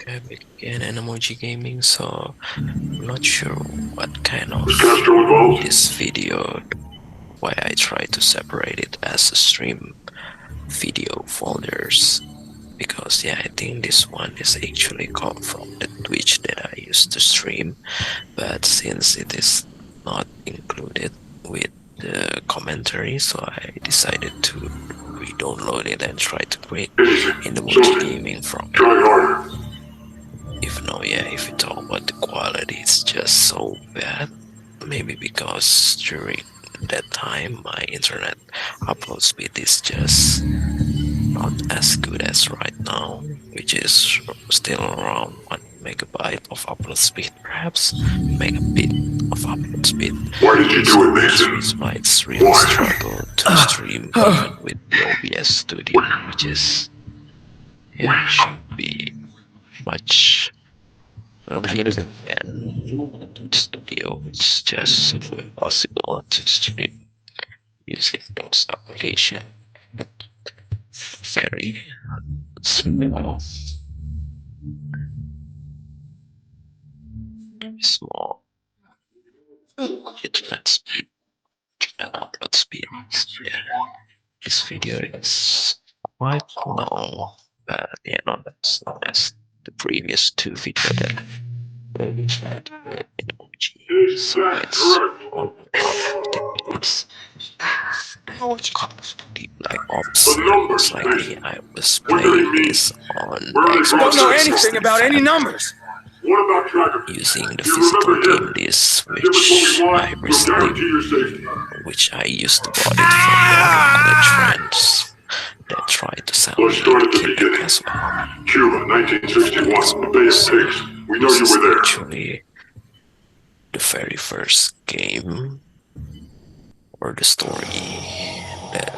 Okay, again, Animoji Gaming, so I'm not sure what kind of this video, why I try to separate it as a stream video folders, because yeah, I think this one is actually come from the Twitch that I used to stream, but since it is not included with the commentary, so I decided to re-download it and try to create Animoji Gaming from it. If you talk about the quality, it's just so bad. Maybe because during that time my internet upload speed is just not as good as right now, which is still around 1 megabyte of upload speed, perhaps megabit of upload speed. Why did you do it, Mason? That's why it's really struggle to stream even with the OBS Studio, which is should be much and studio. It's just impossible to stream using those application. Very small internet speed and upload speed. Yeah, this video is quite long, but yeah, not as long as the previous two videos that we had in Emoji. So it's 1 hour 50 minutes. Call of Duty Black Ops. Most likely I was playing this on the Xbox. I don't know anything about any numbers. Using the physical game disc, which I used to bought it from college friends that tried to sell me the Kinect as well. Cuba, 1961, the Bay of Pigs. We know you were there. Actually, the very first game or the story that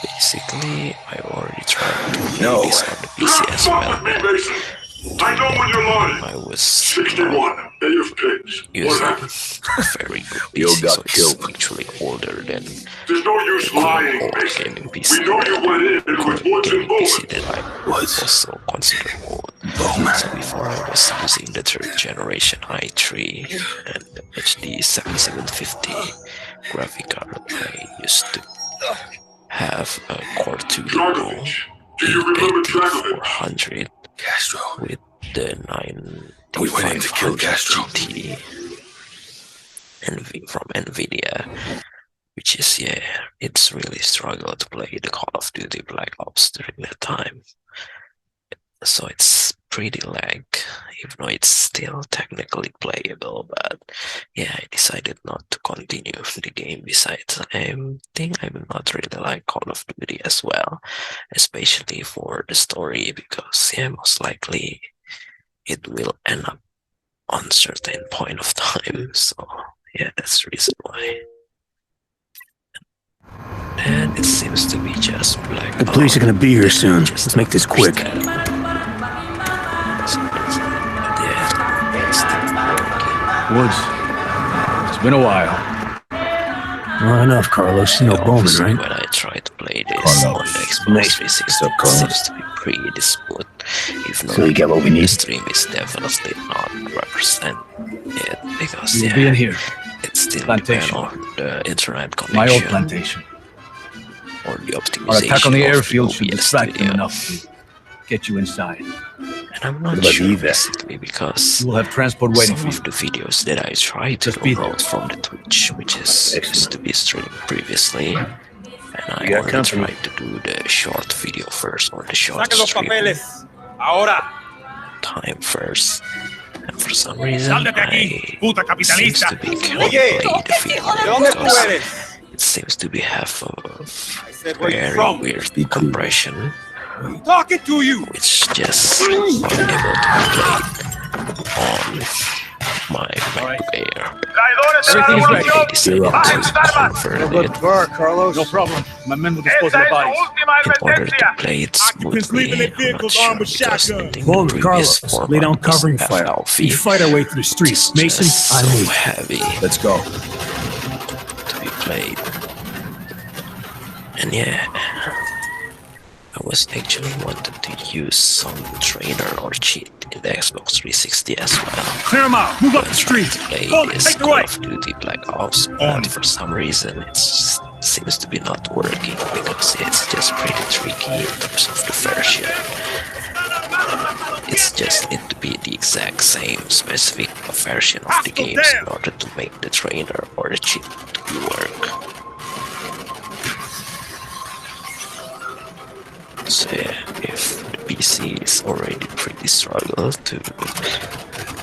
basically I already tried to play this on the PC as well. I know when you're lying. I was 61, Bay of Pigs. using a very good PC, so it's actually older than There's no use lying, old Mason. gaming PC. We know you went in with woods and PC bullets. that I also consider old. So before I was using the 3rd generation i3 and the HD 7750 graphic card, I used to have a Core 2 Duo Do you remember Dragovich? 400 Castro. with the We went in to kill 9500 Castro. GT from Nvidia, which is it's really struggle to play the Call of Duty Black Ops during that time. So it's pretty lag, even though it's still technically playable, but yeah, I decided not to continue the game. Besides, I think I will not really like Call of Duty as well, especially for the story, because most likely it will end up on a certain point of time. So yeah, that's the reason why. And it seems to be just black. The police are gonna be here soon. Let's make this quick. Woods. It's been a while. Well, enough, Carlos. You know Bowman, right? When I try to play this on the Xbox 360, it seems to be pretty smooth. Even though So you get what we the need. stream is definitely not represent it, because You'll be in here. it still Plantation. depends on the internet connection My old plantation. or the Our optimization attack on the of airfield should OBS distract them Studio. enough to get you inside. And I'm not What about sure Eva? basically because You will have transport waiting some for of you. the videos that I tried to Just be download from the Twitch, which is used to be streamed previously, and I You got only company. tried to do the short video first, or the short Saquen los stream papeles. Ahora. time first. And for some reason, Sál de aquí, puta seems capitalista. to be cannot Oye, play the ¿de video dónde tú because eres? it seems to be have a said where you very from. weird Be cool. compression, Talking to you. which just unable to play on my Mac Air. Traidores So de la Everything's I ready. decided You're up. to convert it Carlos. No problem. My men will dispose Esta of the es tu bodies. última in order to advertencia. play it Occupants leaving smoothly. their I'm not vehicles sure armed with because I shotguns. think Hold the it, previous Carlos. format Lay down was covering fire. FLV. We fight our way through the streets. It's Mason, just I so move. heavy Let's go. to be played. And yeah, I was actually wanted to use some trainer or cheat in the Xbox 360 as well. Clear them out. Move up the street. Play Go, this take the Call right. of Duty Black Ops, but for some reason it seems to be not working because it's just pretty tricky in terms of the version. It's just need to be the exact same specific version of the games in order to make the trainer or the cheat to work. So yeah, if the PC is already pretty struggle to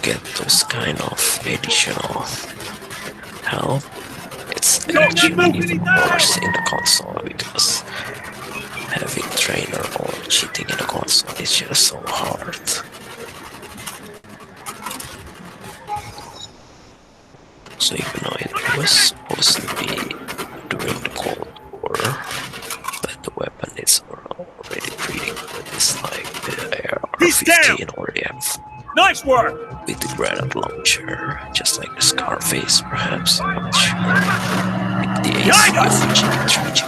get those kind of additional help, it's actually even worse in the console because having trainer or cheating in the console is just so hard. So even though it was supposed to be during the Cold War, but the weapon is already pretty good. It's like the AR-15 or the M4 Nice work. with the granite launcher, just like the Scarface perhaps, I'm not sure. With the ACU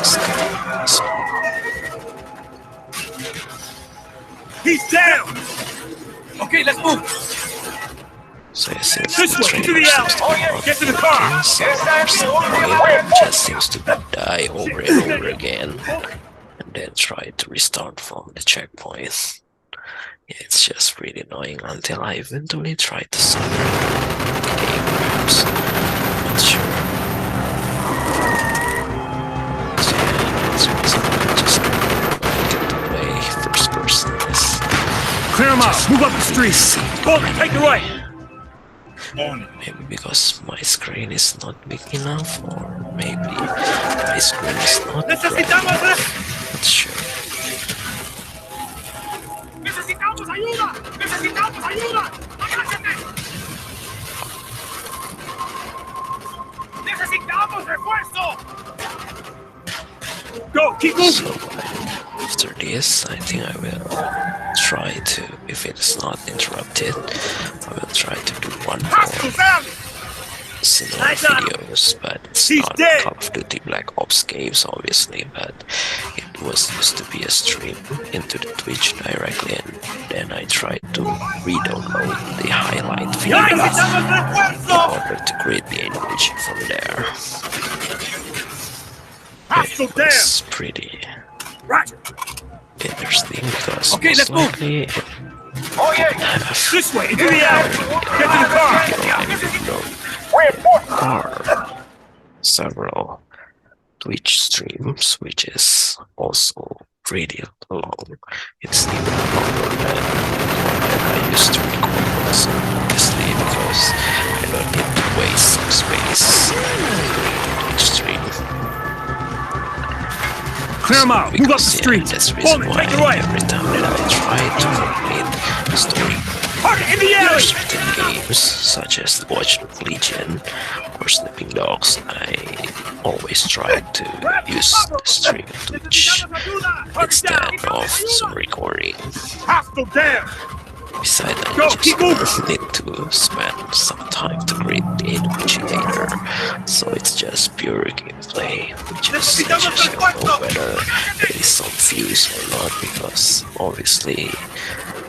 so He's down. Okay, let's move. So it seems This the way, trainer to the alley. seems to be not Get to the car. working, so it just seems to die over and over again, and then try to restart from the checkpoint. Yeah, it's just really annoying until I eventually try to separate the game, perhaps. Not sure. So yeah, that's the reason I just get to play first person is Clear them out. Move up the street. Go, take the right. maybe because my screen is not big enough, or maybe my screen is not bright enough. Not sure. Necesitamos ayuda. Necesitamos ayuda. Agáchate. Necesitamos refuerzo. Go, keep moving. So after this, I think I will try to, if it's not interrupted, I will try to do one more similar videos, but it's not Call of Duty Black Ops games obviously, but it was used to be a stream into the Twitch directly, and then I tried to re-download the highlight videos in order to create the Animoji from there. It was pretty interesting because most likely it didn't have This way, into the alley. Get to the car. several Twitch streams, which is also pretty long. It's even longer than I used to record, also obviously because I don't need to waste some space during the Twitch stream. Clear them out. Move up the Because, yeah, street. that's the reason why Take the right. every time that I try to complete the story, Park in the there are alley. certain games such as Watch Dogs Legion or Sleeping Dogs, I always try to use the stream Twitch instead of Zoom recording. Hostile down. Besides, I Go, keep just need to spend some time to create the Animoji later, so it's just pure gameplay, which is I just don't know whether there is some views or not, because obviously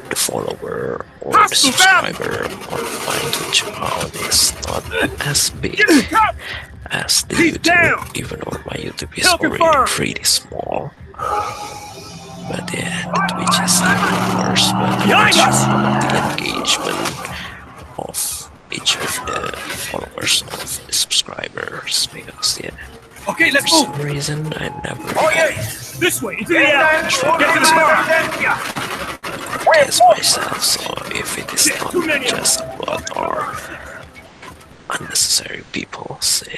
the follower or the subscriber on my Twitch account is not as big as the YouTube, even though my YouTube is already pretty small. But yeah, the Twitch is even worse, but I'm not sure about the engagement of each of the followers of the subscribers, because yeah, Okay, for let's move. some reason I never This way, into the alley. Get to the car. guess myself, so if it is not just about our unnecessary people, say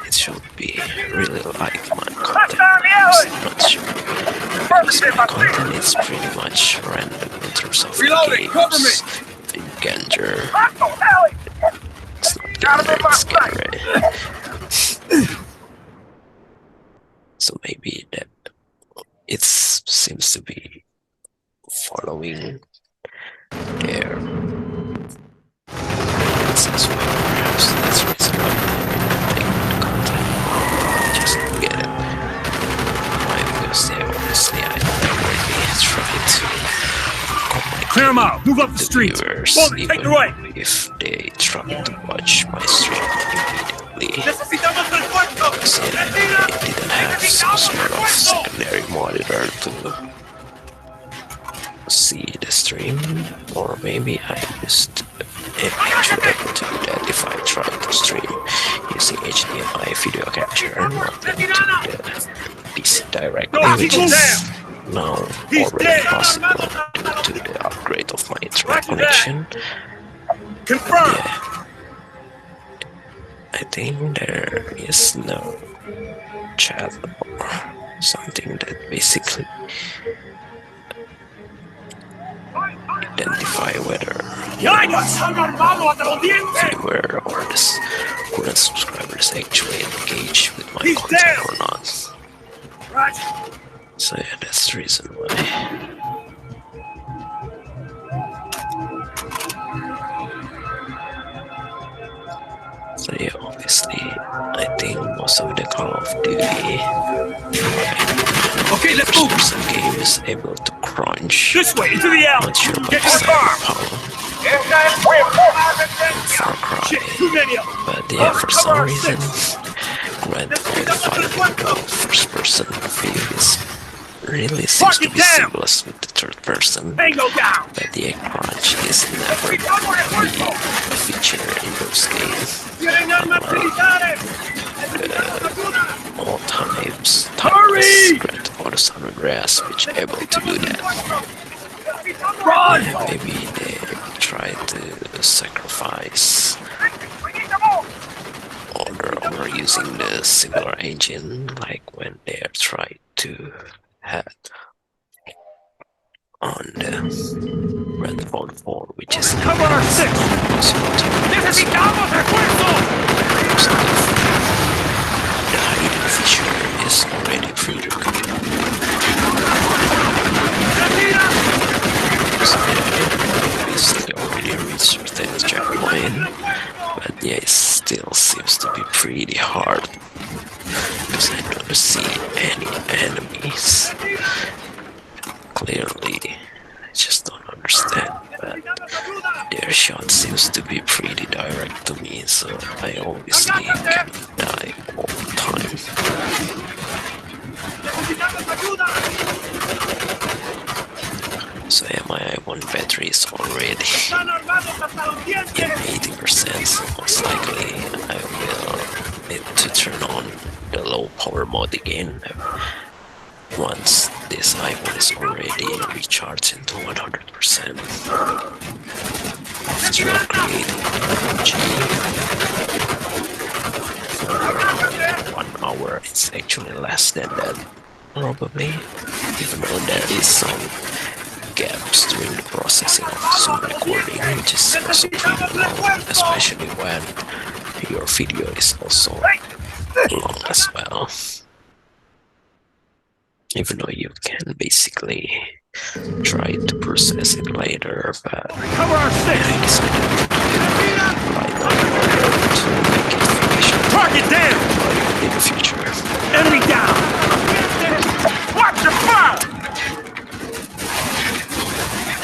it should be really like my content. I'm not sure, because my content is pretty much random in terms of the games. The Ganger, it's not Ganger, it's Ganger. So maybe that it seems to be following their sense of perhaps that's the reason why they make the content. I just don't get it. Why? Because they obviously I Clear them out. Move up the the streets. viewers, Bolton, take the even right. if they try to watch my stream immediately. Necesitamos refuerzo. So I didn't have some sort of secondary monitor to see the stream, or maybe I just am actually able to do that if I try to stream using HDMI video capture and not into the PC directly, which is now already possible due to the upgrade of my internet connection. Confirm. Yeah, I think there is no chat or something that basically identify whether viewer or this current subscriber is actually engaged with my content or not. So yeah, that's the reason why. So yeah, obviously, I think most of the Call of Duty Okay, let's move. first-person game is able to crunch. This way, into the alley. Not sure about Get to the Cyberpunk, farm. Far Cry, Shit, too many of them. but yeah, for some reason, Grand Theft Auto first-person view is really seems to be seamless with the third person, Tango down. but the crunch is never a feature in those games. All times, timeless Grand Theft Auto San Andreas, which are able to do that. Yeah, maybe they try to sacrifice or using the similar engine, like when they are trying to have on the Grand Theft Auto 4, which is Cover our six. Necesitamos refuerzo. most of the hidden feature is already free to go. So yeah, basically already reached the checkpoint, but yeah, it still seems to be pretty hard because I don't see any enemies. Clearly, I just don't understand, but their shot seems to be pretty direct to me, so I obviously can die all the time. So yeah, my i1 battery is already in 80%, so most likely I will need to turn on the low power mode again once this iPhone is already recharged into 100%. After creating Animoji for around 1 hour, it's actually less than that, probably, even though there is some gaps during the processing of the Zoom recording, which is also pretty long, especially when your video is also long as well. Even though you can basically try to process it later, but Cover our six. I decided to do it right now in order to make it efficient Target down. in the future. Enemy down. Watch your fire.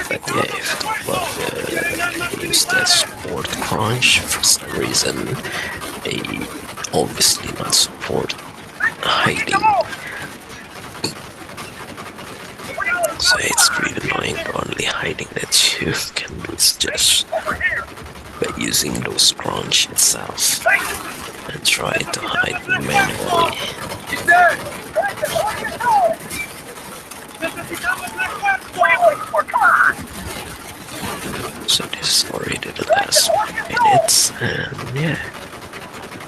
But yeah, if they use that support crunch, for some reason they obviously not support hiding. So it's pretty annoying. The only hiding that you can do is just by using those crunch itself and try to hide manually. So this is already the last minutes, and yeah,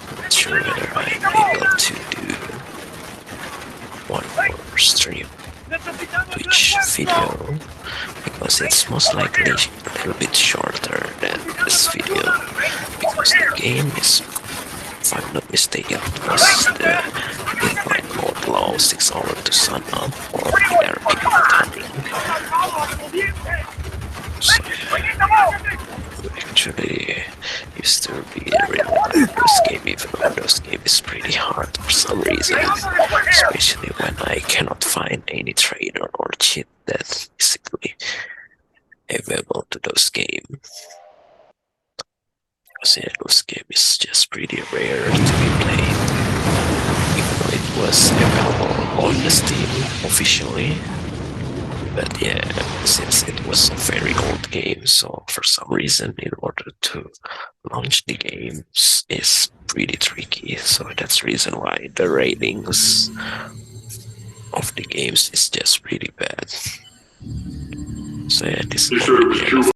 I'm not sure whether I'm able to do one more stream Twitch video, because it's most likely a little bit shorter than this video, because the game is, if I'm not mistaken, was the midnight mode allows 6 hours to sun up or either timing. So actually used to be really like this game, even though this game is pretty hard for some reason, especially when I cannot find any trainer or cheat that basically available to those games. Because yeah, those games is just pretty rare to be played, even though it was available on the Steam officially. But yeah, since it was a very old game, so for some reason, in order to launch the games is pretty tricky. So that's the reason why the ratings of the games is just really bad. So yeah, this is